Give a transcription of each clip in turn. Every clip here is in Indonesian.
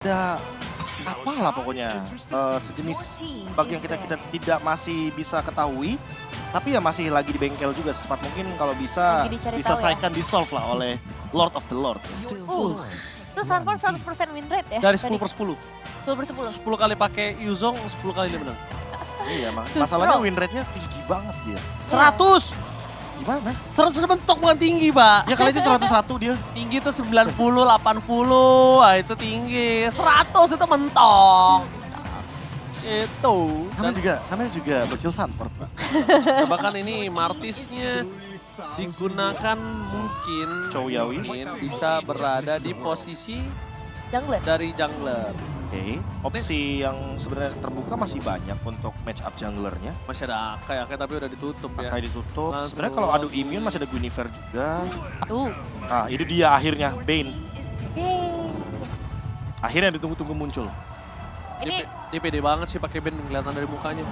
Ada apalah pokoknya sejenis bug yang kita tidak masih bisa ketahui, tapi ya masih lagi di bengkel juga secepat mungkin kalau bisa diselesaikan, di-solve lah oleh Lord of the Lord. Itu Sanford 100% win rate ya? Dari 10 per 10. 10 per 10. 10 kali pakai Yuzong, 10 kali dia menang. Iya, masalahnya win rate-nya tinggi banget dia. 100! Gimana? 100 mentok bukan tinggi, Pak. Ya kali itu 101 dia. Tinggi tuh 90, 80, ah itu tinggi. 100 itu mentok. Itu. Namanya juga bocil Sanford, Pak. Nah, bahkan ini Martisnya digunakan mungkin Chow Yawi bisa berada di posisi Jungler. dari jungler. Oke, opsi yang sebenarnya terbuka masih banyak untuk match up junglernya. Masih ada Akai tapi udah ditutup ya. Akai ditutup. Langsung. Sebenarnya kalau adu immune masih ada Guinevere juga. Tuh. Nah, itu dia akhirnya Bane. Yeay. Akhirnya ditunggu-tunggu muncul. Ini Dia pede banget sih pakai band kelihatan dari mukanya.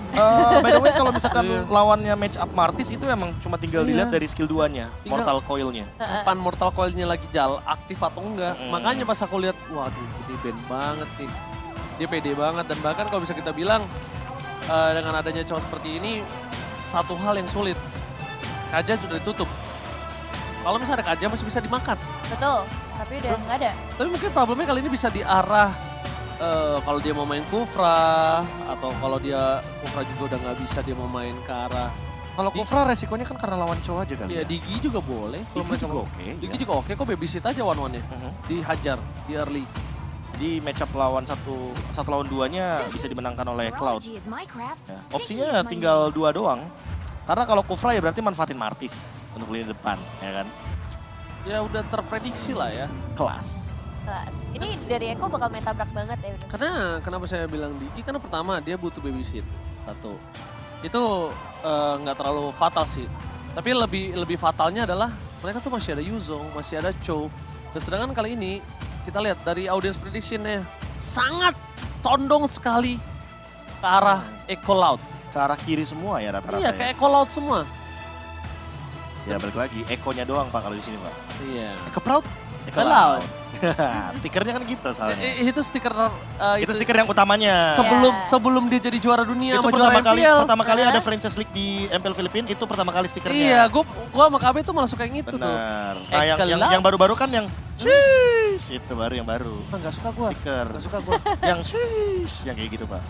By the way kalau misalkan lawannya match up Martis itu emang cuma tinggal dilihat dari skill 2-nya, Mortal Coil-nya. Kapan Mortal Coil-nya lagi aktif atau enggak. Makanya pas aku lihat, waduh ini band banget nih. Dia pede banget dan bahkan kalau bisa kita bilang dengan adanya cowok seperti ini, satu hal yang sulit. Kaja sudah ditutup. Kalau misalnya ada Kaja masih bisa dimakan. betul, tapi udah nggak ada. Tapi mungkin problemnya kali ini bisa diarah kalau dia mau main Kufra atau kalau dia Kufra juga udah nggak bisa dia mau main ke arah. Kalau Kufra resikonya kan karena lawan cowok aja kali Iya, ya. Digi juga boleh. Digi juga oke. Digi juga oke, kok babysit aja one-one-nya. Dihajar di early. Di match up lawan satu lawan 2-nya bisa dimenangkan oleh Cloud. Ya, opsinya tinggal 2 doang. Karena kalau Kufra ya berarti manfaatin Martis untuk lini depan, ya kan? Ya udah terprediksi lah ya. Kelas. Kelas. Ini dari Eko bakal main tabrak banget ya udah. Karena kenapa saya bilang Digi? Karena pertama dia butuh babysit. Satu. Itu nggak terlalu fatal sih. Tapi lebih fatalnya adalah mereka tuh masih ada Yuzong, masih ada Chow. Dan sedangkan kali ini kita lihat dari audience prediction-nya sangat condong sekali ke arah Echo Loud. Ke arah kiri semua ya rata-rata. Iya, ya. ke Echo Loud semua. Ya balik lagi, Eko-nya doang Pak kalau di sini Pak. Iya. Eko Proud? Eko Loud. Stikernya kan gitu soalnya. Itu stiker Itu stiker yang utamanya. sebelum dia jadi juara dunia Itu sama juara MPL. pertama kali ada franchise league di MPL Filipina, itu pertama kali stikernya. Iya, gua sama KB tuh malah suka yang itu tuh. Benar. Nah, Ekel yang baru-baru kan yang cheese itu baru yang baru. Enggak suka gua. Stiker. Enggak suka gua. Yang cheese yang kayak gitu, Pak.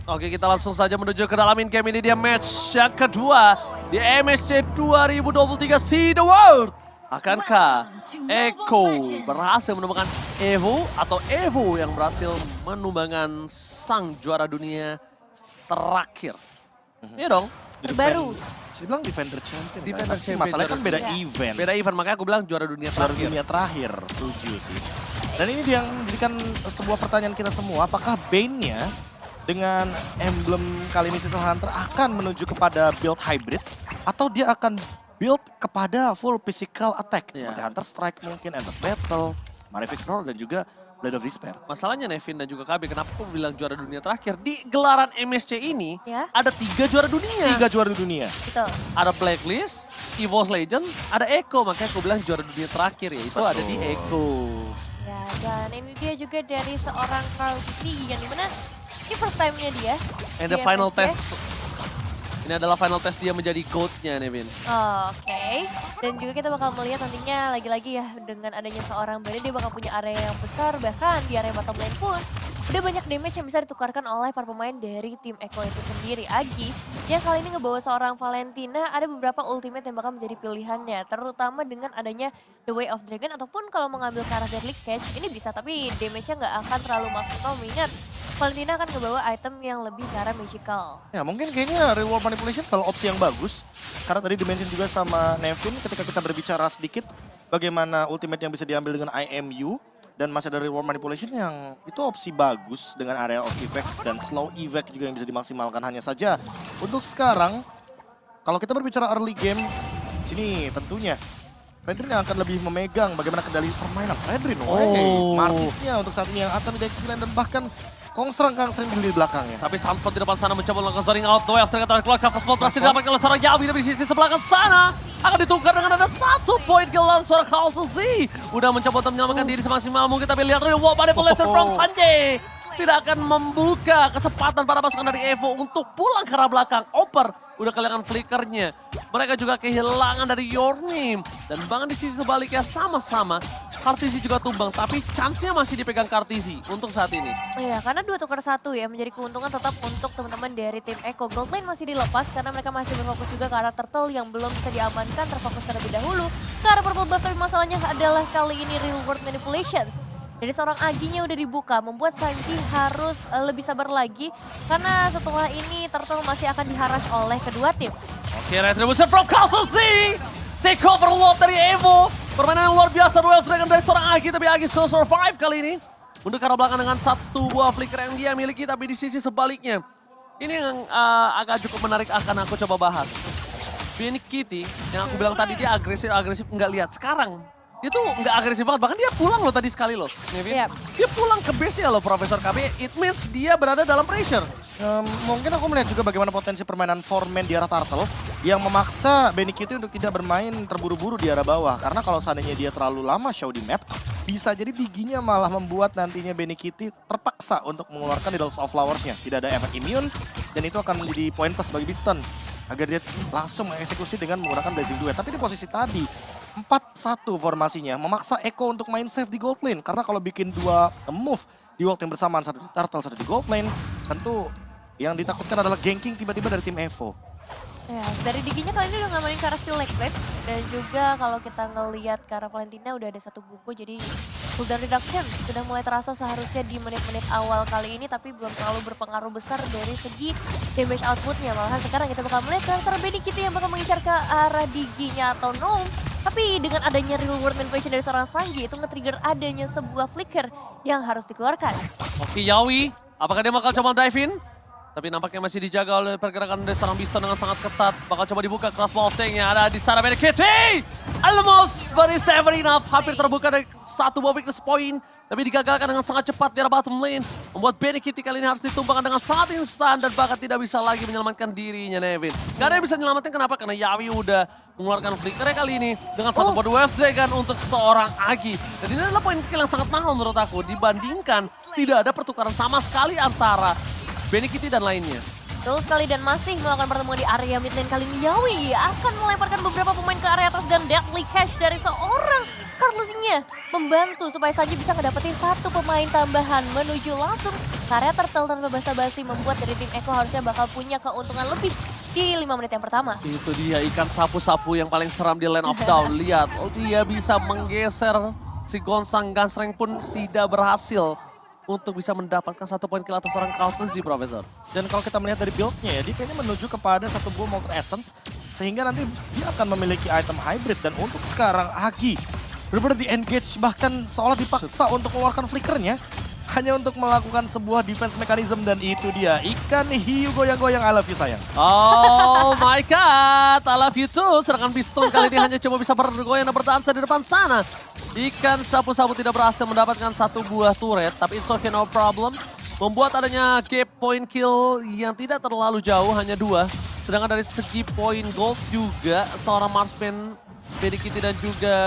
Oke, kita langsung saja menuju ke dalam in-game. Ini dia match yang kedua di MSC 2023 See the World. Akankah Eko berhasil menemukan Evo atau Evo yang berhasil menumbangkan sang juara dunia terakhir? Iya dong. Terbaru. Saya bilang Defender Champion. Defender Tapi Champion. masalahnya kan beda event. Beda event, makanya aku bilang juara dunia Juara terakhir. dunia terakhir, setuju sih. Dan ini dia yang menjadikan sebuah pertanyaan kita semua, apakah Bane-nya dengan emblem kali ini Season Hunter akan menuju kepada build hybrid atau dia akan build kepada full physical attack seperti Hunter Strike mungkin, Endless Battle, Malefic Roar dan juga Blade of Despair. Masalahnya Nevin dan juga KB, kenapa aku bilang juara dunia terakhir? Di gelaran MSC ini Ya. ada 3 juara dunia. 3 juara dunia. Betul. Ada Blacklist, EVOS Legend, ada Echo. Makanya aku bilang juara dunia terakhir ya, itu ada di Echo. Ya, dan ini dia juga dari seorang Carl Lee yang dimana ini first time-nya dia. And the di final MSC. test. Ini adalah final test dia menjadi GOAT-nya, Nevin. Oh, oke. Dan juga kita bakal melihat nantinya lagi-lagi ya dengan adanya seorang Bane dia bakal punya area yang besar, bahkan di area bottom lane pun udah banyak damage yang bisa ditukarkan oleh para pemain dari tim Eko itu sendiri. Agi yang kali ini ngebawa seorang Valentina, ada beberapa ultimate yang bakal menjadi pilihannya, terutama dengan adanya The Way of Dragon ataupun kalau mengambil ke arah Deadly Catch ini bisa, tapi damage-nya nggak akan terlalu maksimal mengingat Valentina akan ngebawa item yang lebih ke arah magical. Ya mungkin kayaknya reward manipulation kalau opsi yang bagus. Karena tadi dimention juga sama Nevin ketika kita berbicara sedikit bagaimana ultimate yang bisa diambil dengan IMU. Dan masih ada reward manipulation yang itu opsi bagus dengan area of effect dan slow evac juga yang bisa dimaksimalkan. Hanya saja untuk sekarang kalau kita berbicara early game, sini tentunya Fredrin yang akan lebih memegang bagaimana kendali permainan. Fredrin, Martisnya untuk saat ini yang akan menjadi 9 dan bahkan Kongsrang di belakangnya. Tapi Sanford di depan sana mencoba melakukan zoning out. The Way of Dragon keluar, cover spot berhasil didapatkan oleh seorang Yawi dari sisi sebelah sana. akan ditukar dengan ada 1 poin kill seorang Carlton Z. Udah mencoba untuk menyelamatkan diri semaksimal mungkin, tapi lihat reward manipulation from Sanjay. Tidak akan membuka kesempatan para pasukan dari Evo untuk pulang ke arah belakang. Oper udah kehilangan flickernya. Mereka juga kehilangan dari Your Name. Dan bahkan di sisi sebaliknya sama-sama. Kartisi juga tumbang, tapi chance-nya masih dipegang Kartisi untuk saat ini. Iya, karena 2 tukar 1 ya, menjadi keuntungan tetap untuk teman-teman dari tim Echo. Gold lane masih dilepas karena mereka masih berfokus juga ke arah Turtle yang belum bisa diamankan, terfokus terlebih dahulu. Ke arah Purple Buff, tapi masalahnya adalah kali ini real world manipulations. Jadi seorang Aginya udah dibuka, membuat Sanji harus lebih sabar lagi. Karena setelah ini Turtle masih akan diharas oleh kedua tim. Oke, retribution from Castle Z. Take over lot dari Evo. Permainan yang luar biasa, Royal Dragon dari seorang Agi, tapi Agi still survive kali ini. Mundur ke arah belakang dengan 1 buah flicker yang dia miliki, tapi di sisi sebaliknya. Ini yang agak cukup menarik akan aku coba bahas. Benny Kitty, yang aku bilang tadi dia agresif nggak lihat. Sekarang, dia tuh nggak agresif banget, bahkan dia pulang loh tadi sekali loh. Yep. Dia pulang ke base-nya loh Profesor KB, it means dia berada dalam pressure. Mungkin aku melihat juga bagaimana potensi permainan foreman di arah Turtle yang memaksa Benny Kitty untuk tidak bermain terburu-buru di arah bawah. Karena kalau seandainya dia terlalu lama show di map, bisa jadi giginya malah membuat nantinya Benny Kitty terpaksa untuk mengeluarkan Needles of Flowers-nya. Tidak ada efek immune, dan itu akan menjadi poin plus bagi Beaston. Agar dia langsung mengeksekusi dengan menggunakan Blazing Duet. Tapi di posisi tadi, 4-1 formasinya, memaksa Echo untuk main safe di gold lane. Karena kalau bikin 2 move di waktu yang bersamaan, satu di Turtle, satu di gold lane, tentu yang ditakutkan adalah ganking tiba-tiba dari tim Evo. Ya, dari Diginya kali ini udah ngamanin ke arah skill leg plates. Dan juga kalau kita ngelihat ke arah Valentina udah ada 1 buku, jadi cooldown reduction sudah mulai terasa seharusnya di menit-menit awal kali ini, tapi belum terlalu berpengaruh besar dari segi damage outputnya. Malahan sekarang kita bakal melihat karakter Benny Kitty yang bakal mengincar ke arah Diginya atau Gnome. Tapi dengan adanya real world manipulation dari seorang Sanji, itu nge-trigger adanya sebuah flicker yang harus dikeluarkan. Oke, Yawi, apakah dia bakal coba dive in? Tapi nampaknya masih dijaga oleh pergerakan dari seorang Beaston dengan sangat ketat. Bakal coba dibuka crossbow of tank-nya ada di sana Benny Kitty. Almost, but it's never enough. Hampir terbuka dari 1 buah weakness point. Tapi digagalkan dengan sangat cepat di arah bottom lane. Membuat Benny Kitty kali ini harus ditumbangkan dengan sangat instan. Dan bahkan tidak bisa lagi menyelamatkan dirinya, Nevin. Gak ada yang bisa menyelamatkan, kenapa? Karena Yawi udah mengeluarkan flickernya kali ini. Dengan 1 buah Wave Dragon untuk seorang Agi. Dan ini adalah poin kill yang sangat mahal menurut aku. Dibandingkan tidak ada pertukaran sama sekali antara Benny Kitty dan lainnya. Betul sekali, dan masih melakukan pertemuan di area mid lane kali ini. Yawi akan melemparkan beberapa pemain ke area atas dan deadly cash dari seorang Carlosnya membantu supaya saja bisa ngedapetin 1 pemain tambahan menuju langsung ke area Turtle tanpa basa-basi, membuat dari tim Echo harusnya bakal punya keuntungan lebih di 5 menit yang pertama. Itu dia ikan sapu-sapu yang paling seram di Lane of Down. Lihat, dia bisa menggeser si Gonsang Gansreng pun tidak berhasil untuk bisa mendapatkan 1 poin kill atas seorang Carlton Z, Profesor. Dan kalau kita melihat dari build-nya ya, dia kayaknya menuju kepada 1 buah Molten Essence. Sehingga nanti dia akan memiliki item hybrid. Dan untuk sekarang Agi benar-benar di-engage, bahkan seolah dipaksa untuk mengeluarkan flickernya. Hanya untuk melakukan sebuah defense mechanism, dan itu dia. Ikan hiu goyang-goyang, I love you sayang. Oh my god, I love you too. Serangan Beaston kali ini hanya cuma bisa bergoyang dan berdansa di depan sana. Ikan sapu-sapu tidak berhasil mendapatkan 1 buah turret, tapi it's okay, no problem. Membuat adanya gap point kill yang tidak terlalu jauh, hanya 2. Sedangkan dari segi poin gold juga, seorang marksman Benny Kitty dan juga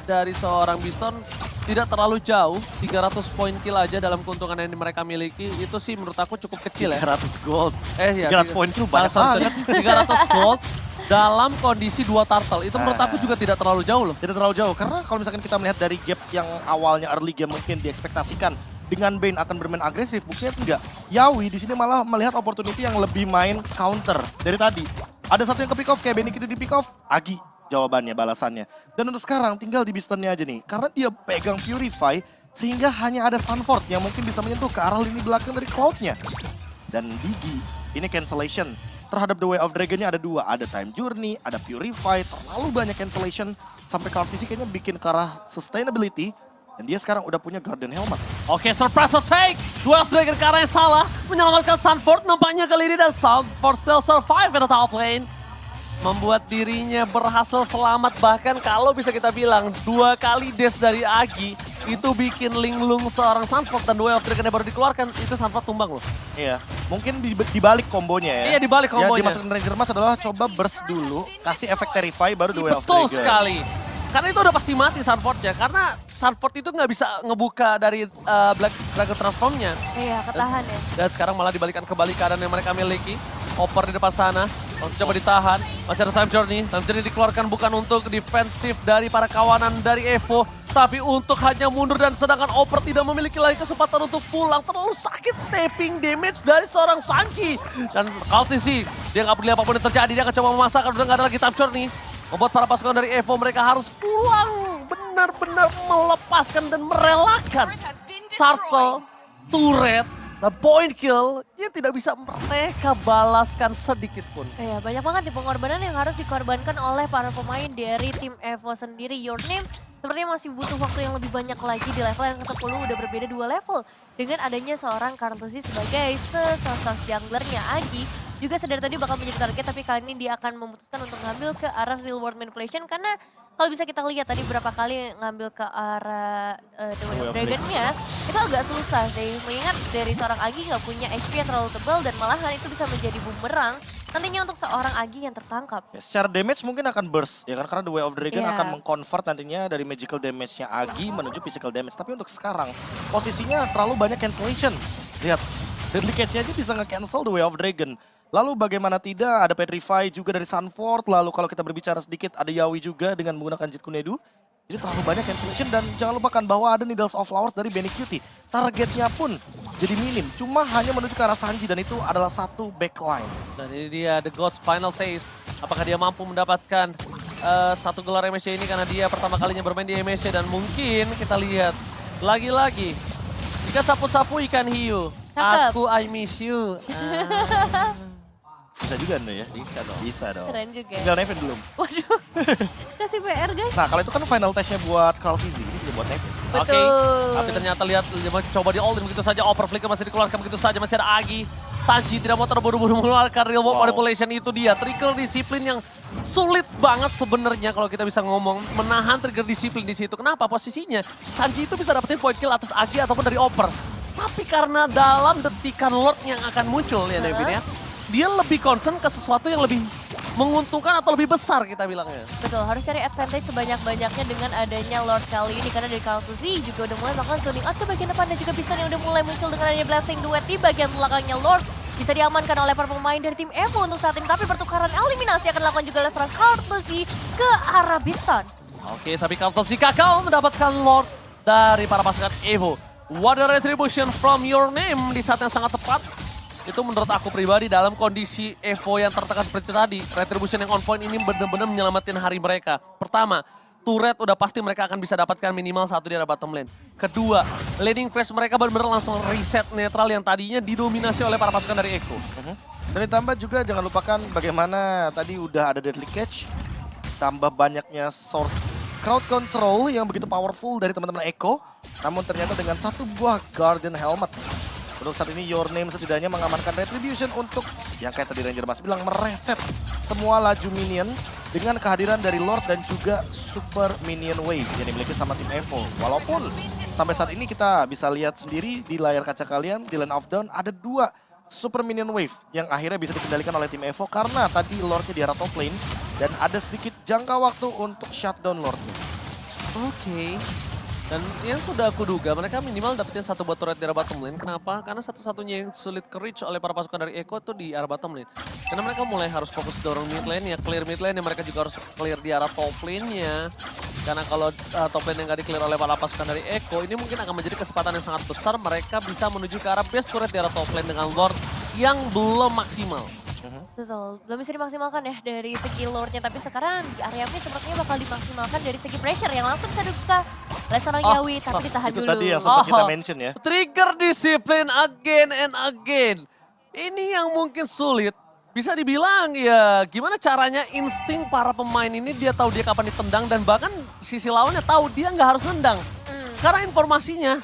dari seorang Beaston tidak terlalu jauh. 300 poin kill aja dalam keuntungan yang mereka miliki. Itu sih menurut aku cukup kecil ya. 300 gold. Ya, 300 poin kill banyak banget. 300 gold dalam kondisi 2 turtle. Itu menurut aku juga tidak terlalu jauh loh. Tidak terlalu jauh, karena kalau misalkan kita melihat dari gap yang awalnya early game mungkin diekspektasikan dengan Bane akan bermain agresif, buktinya enggak. Yawi di sini malah melihat opportunity yang lebih main counter dari tadi. Ada satu yang ke pick off, kayak Benny Kitty di pick off, Agi jawabannya, balasannya. Dan untuk sekarang tinggal di Beastonnya aja nih, karena dia pegang Purify, sehingga hanya ada Sunford yang mungkin bisa menyentuh ke arah lini belakang dari Cloud-nya. Dan Digi, ini cancellation. Terhadap The Way of Dragon-nya ada 2, ada Time Journey, ada Purify, terlalu banyak cancellation. Sampai Cloud fisiknya bikin ke arah sustainability, dan dia sekarang udah punya Guardian Helmet. Oke, surprise attack. Dwarf Dragon ke arah yang salah. Menyelamatkan Sunford nampaknya kali ini, dan Sunford still survive in the top lane. Membuat dirinya berhasil selamat, bahkan kalau bisa kita bilang 2 kali dash dari Agi itu bikin linglung seorang Sunford dan Way of Dragon yang baru dikeluarkan, itu Sunford tumbang loh. Iya, mungkin dibalik kombonya ya. Iya, dibalik kombonya. Yang dimaksud Ranger Mas adalah coba burst dulu, kasih efek Terrify baru The Way of Betul Dragon. sekali. Karena itu udah pasti mati Sunfordnya, karena Sunford itu nggak bisa ngebuka dari Black Dragon Transformnya. Iya, ketahan ya. Dan sekarang malah dibalikan kembali keadaan yang mereka miliki. Oper di depan sana, langsung coba ditahan. Masih ada Time Journey. Time Journey dikeluarkan bukan untuk defensif dari para kawanan dari Evo, tapi untuk hanya mundur, dan sedangkan Oper tidak memiliki lagi kesempatan untuk pulang. Terlalu sakit tapping damage dari seorang Sanji. Dan Kaltisi, dia nggak peduli apapun yang terjadi, dia akan coba memasakkan, udah nggak ada lagi Time Journey. Membuat para pasukan dari Evo mereka harus pulang. Benar-benar melepaskan dan merelakan turtle, turret, dan point kill yang tidak bisa mereka balaskan sedikit pun. Iya, banyak banget nih pengorbanan yang harus dikorbankan oleh para pemain dari tim Evo sendiri. Your Name sepertinya masih butuh waktu yang lebih banyak lagi di level yang ke-10, udah berbeda 2 level. Dengan adanya seorang Kartusi sebagai sesosok junglernya, Agi juga sadar tadi bakal menjadi target, tapi kali ini dia akan memutuskan untuk ngambil ke arah real world manipulation, karena kalau bisa kita lihat tadi berapa kali ngambil ke arah The Way of Dragon-nya, itu agak susah sih. Mengingat dari seorang Agi nggak punya HP yang terlalu tebal, dan malahan itu bisa menjadi bumerang nantinya untuk seorang Agi yang tertangkap. Ya, secara damage mungkin akan burst ya kan, karena The Way of Dragon Iya. akan meng-convert nantinya dari magical damage-nya Agi menuju physical damage. Tapi untuk sekarang posisinya terlalu banyak cancellation. Lihat, Deadly Catch-nya aja bisa nge-cancel The Way of Dragon. Lalu bagaimana tidak, ada Petrify juga dari Sunford. Lalu kalau kita berbicara sedikit, ada Yawi juga dengan menggunakan Jet Kunedu. Jadi terlalu banyak cancellation, dan jangan lupakan bahwa ada Needles of Flowers dari Benny Cutie. Targetnya pun jadi minim, cuma hanya menuju ke arah Sanji, dan itu adalah satu backline. Dan ini dia The Ghost Final Taste. Apakah dia mampu mendapatkan satu gelar MSC ini karena dia pertama kalinya bermain di MSC, dan mungkin kita lihat lagi-lagi ikan sapu-sapu ikan hiu. Cakep. Aku I miss you. Bisa juga Anda ya? Bisa dong. Bisa dong. Keren juga. Tinggal Nevin belum. Waduh, kasih PR guys. Nah kalau itu kan final testnya buat Carl Fizi, ini juga buat Nevin. Oke, Betul. tapi ternyata lihat coba di all-in begitu saja, Overflicker masih dikeluarkan begitu saja, masih ada Agi. Sanji tidak mau terburu-buru mengeluarkan real world manipulation, itu dia. Trigger disiplin yang sulit banget sebenarnya kalau kita bisa ngomong, menahan trigger disiplin di situ. Kenapa? Posisinya Sanji itu bisa dapetin point kill atas Agi ataupun dari Oper. Tapi karena dalam detikan Lord yang akan muncul ya Nevin ya, dia lebih concern ke sesuatu yang lebih menguntungkan atau lebih besar kita bilangnya. Betul, harus cari advantage sebanyak-banyaknya dengan adanya Lord kali ini. Karena dari Kartusi juga udah mulai melakukan zoning out ke bagian depan, dan juga Piston yang udah mulai muncul dengan adanya Blessing Duet di bagian belakangnya Lord. Bisa diamankan oleh para pemain dari tim Evo untuk saat ini, tapi pertukaran eliminasi akan dilakukan juga oleh seorang Kartusi ke arah Piston. Oke, tapi Kartusi gagal mendapatkan Lord dari para pasukan Evo. What a retribution from Your Name di saat yang sangat tepat. Itu menurut aku pribadi dalam kondisi Evo yang tertekan seperti tadi, retribution yang on point ini benar-benar menyelamatin hari mereka. Pertama, turret udah pasti mereka akan bisa dapatkan minimal satu di arah bottom lane. Kedua, laning phase mereka benar-benar langsung reset netral yang tadinya didominasi oleh para pasukan dari Echo. Dan ditambah juga jangan lupakan bagaimana tadi udah ada Deadly Catch, tambah banyaknya source crowd control yang begitu powerful dari teman-teman Echo. Namun ternyata dengan satu buah Guardian Helmet, untuk saat ini Your Name setidaknya mengamankan retribution untuk yang kayak tadi Ranger Mas bilang, mereset semua laju minion dengan kehadiran dari Lord dan juga Super Minion Wave yang dimiliki sama tim Evo. Walaupun sampai saat ini kita bisa lihat sendiri di layar kaca kalian, di Land of Dawn ada 2 Super Minion Wave yang akhirnya bisa dikendalikan oleh tim Evo karena tadi Lordnya di arah top lane dan ada sedikit jangka waktu untuk shutdown Lordnya. Oke. Dan yang sudah aku duga, mereka minimal dapetin satu buat turret di arah bottom lane. Kenapa? Karena satu-satunya yang sulit ke-reach oleh para pasukan dari Echo itu di arah bottom lane. Karena mereka mulai harus fokus dorong mid lane ya, clear mid lane ya, mereka juga harus clear di arah top lane-nya. Karena kalau top lane yang nggak di-clear oleh para pasukan dari Echo, ini mungkin akan menjadi kesempatan yang sangat besar mereka bisa menuju ke arah base turret di arah top lane dengan Lord yang belum maksimal. Betul, belum bisa dimaksimalkan ya dari segi lore-nya, tapi sekarang di area mid sepertinya bakal dimaksimalkan dari segi pressure yang langsung bisa dibuka oleh seorang Yawi, tapi ditahan Itu dulu. tadi yang sempat kita mention ya. Trigger disiplin again and again. Ini yang mungkin sulit. Bisa dibilang ya gimana caranya insting para pemain ini, dia tahu dia kapan ditendang dan bahkan sisi lawannya tahu dia nggak harus nendang. Karena informasinya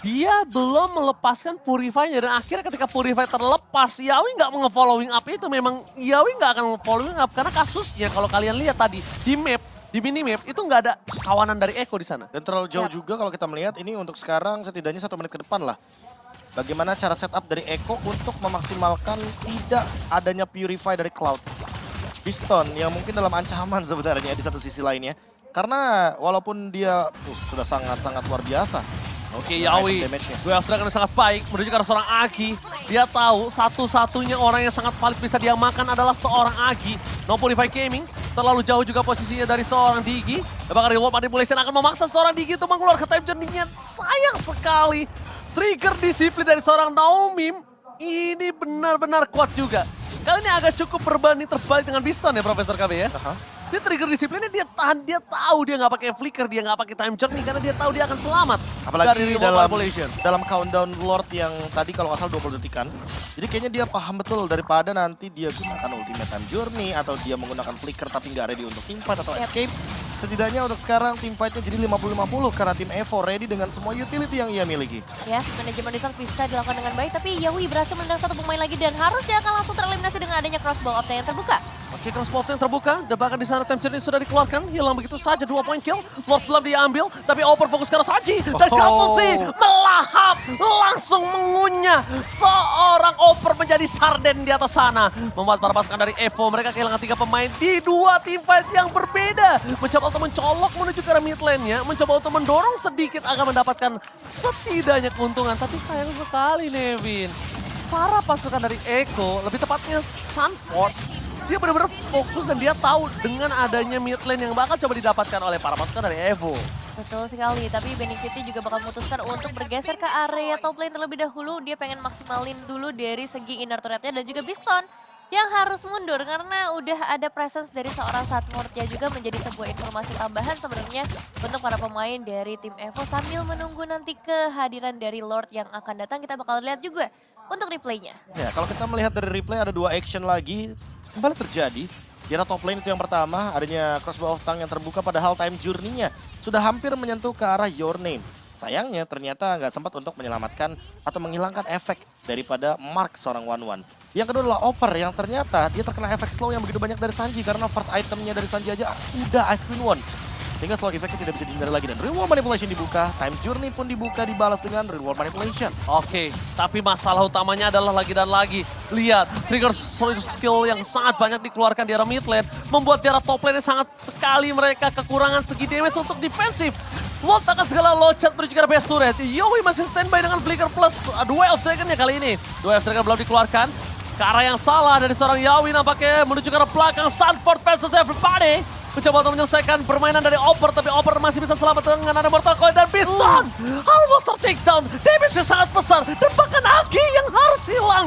dia belum melepaskan Purify-nya dan akhirnya ketika Purify terlepas, Yawi nggak nge-following up itu. Memang Yawi nggak akan nge-following up karena kasusnya kalau kalian lihat tadi di map, di minimap itu nggak ada kawanan dari Eko di sana. Dan terlalu jauh juga kalau kita melihat ini untuk sekarang setidaknya 1 menit ke depan lah. Bagaimana cara setup dari Eko untuk memaksimalkan tidak adanya Purify dari Cloud. Piston yang mungkin dalam ancaman sebenarnya di satu sisi lainnya. Karena walaupun dia sudah sangat-sangat luar biasa. Oke, Yawi, gue Dragon sangat baik menuju ke arah seorang Agi. Dia tahu satu-satunya orang yang sangat valid bisa dia makan adalah seorang Agi. No Purify Gaming, terlalu jauh juga posisinya dari seorang Digi. Bahkan Reward Manipulation akan memaksa seorang Digi untuk mengeluarkan time journey-nya. Sayang sekali, trigger disiplin dari seorang Naomi ini benar-benar kuat juga. Kali ini agak cukup berbanding terbalik dengan Biston ya Profesor KB ya. Dia trigger disiplinnya, dia tahan, dia tahu dia nggak pakai flicker, dia nggak pakai time journey karena dia tahu dia akan selamat. Apalagi dalam countdown Lord yang tadi kalau nggak salah 20 detikan. Jadi kayaknya dia paham betul daripada nanti dia gunakan ultimate time journey atau dia menggunakan flicker tapi nggak ready untuk teamfight atau escape. Setidaknya untuk sekarang team fight-nya jadi 50-50 karena tim Evo ready dengan semua utility yang ia miliki. Yes, manajemen resource bisa dilakukan dengan baik, tapi Yawi berhasil menendang satu pemain lagi dan harusnya akan langsung tereliminasi dengan adanya crossbow of yang terbuka. Oke, crossbow yang terbuka, dan bahkan di sana time journey sudah dikeluarkan, hilang begitu saja 2 poin kill. Lord belum diambil, tapi Oper fokus ke arah Saji dan Katusi melahap, langsung mengunyah seorang Oper menjadi sarden di atas sana. Membuat para pasukan dari Evo, mereka kehilangan 3 pemain di 2 team fight yang berbeda. Mencoba untuk mencolok menuju ke arah mid lane-nya, mencoba untuk mendorong sedikit agar mendapatkan setidaknya keuntungan. Tapi sayang sekali Nevin, para pasukan dari Eko, lebih tepatnya Sunford, dia benar-benar fokus dan dia tahu dengan adanya mid lane yang bakal coba didapatkan oleh para pasukan dari Evo. Betul sekali, tapi Benefiti juga bakal memutuskan untuk bergeser ke area top lane terlebih dahulu. Dia pengen maksimalin dulu dari segi inner turret-nya dan juga Biston yang harus mundur karena udah ada presence dari seorang Sunford yang juga menjadi sebuah informasi tambahan sebenarnya untuk para pemain dari tim Evo sambil menunggu nanti kehadiran dari Lord yang akan datang. Kita bakal lihat juga untuk replaynya. Ya, kalau kita melihat dari replay ada 2 action lagi kembali terjadi. Di arah top lane itu yang pertama, adanya crossbow of tongue yang terbuka padahal time journey-nya sudah hampir menyentuh ke arah Your Name. Sayangnya ternyata nggak sempat untuk menyelamatkan atau menghilangkan efek daripada Mark seorang 1-1. Yang kedua adalah Oper yang ternyata dia terkena efek slow yang begitu banyak dari Sanji karena first itemnya dari Sanji aja udah Ice Queen 1. Sehingga slow effect tidak bisa dihindari lagi dan reward manipulation dibuka, time journey pun dibuka dibalas dengan reward manipulation. Oke, tapi masalah utamanya adalah lagi dan lagi. Lihat, trigger solid skill yang sangat banyak dikeluarkan di arah mid lane. Membuat di arah top lane sangat sekali mereka kekurangan segi damage untuk defensif. Lord akan segala loncat menuju ke arah base turret. Yowie masih standby dengan flicker plus Duel of Dragon-nya kali ini. Duel of Dragon belum dikeluarkan. Ke arah yang salah dari seorang Yawi nampaknya menuju ke arah belakang. Sunford versus everybody. Mencoba untuk menyelesaikan permainan dari Oper, tapi Oper masih bisa selamat dengan ada Mortal Coil dan Biston. Almost ter-takedown, damage-nya sangat besar, dan bahkan Agi yang harus hilang.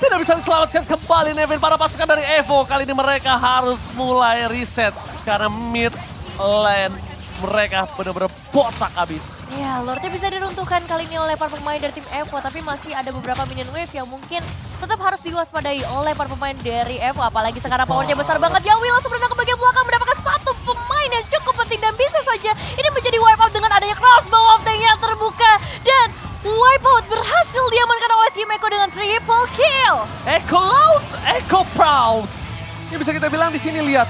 Tidak bisa diselamatkan kembali Nevin, para pasukan dari Evo. Kali ini mereka harus mulai reset, karena mid lane mereka benar-benar botak abis. Ya, Lordnya bisa diruntuhkan kali ini oleh para pemain dari tim Evo, tapi masih ada beberapa minion wave yang mungkin tetap harus diwaspadai oleh para pemain dari Evo. Apalagi sekarang powernya besar banget. Yawi langsung berenang ke bagian belakang mendapatkan satu pemain yang cukup penting dan bisa saja ini menjadi wipe out dengan adanya crossbow of tank yang terbuka. Dan wipe out berhasil diamankan oleh tim Eko dengan triple kill. Eko loud, Eko proud. Ini bisa kita bilang di sini lihat.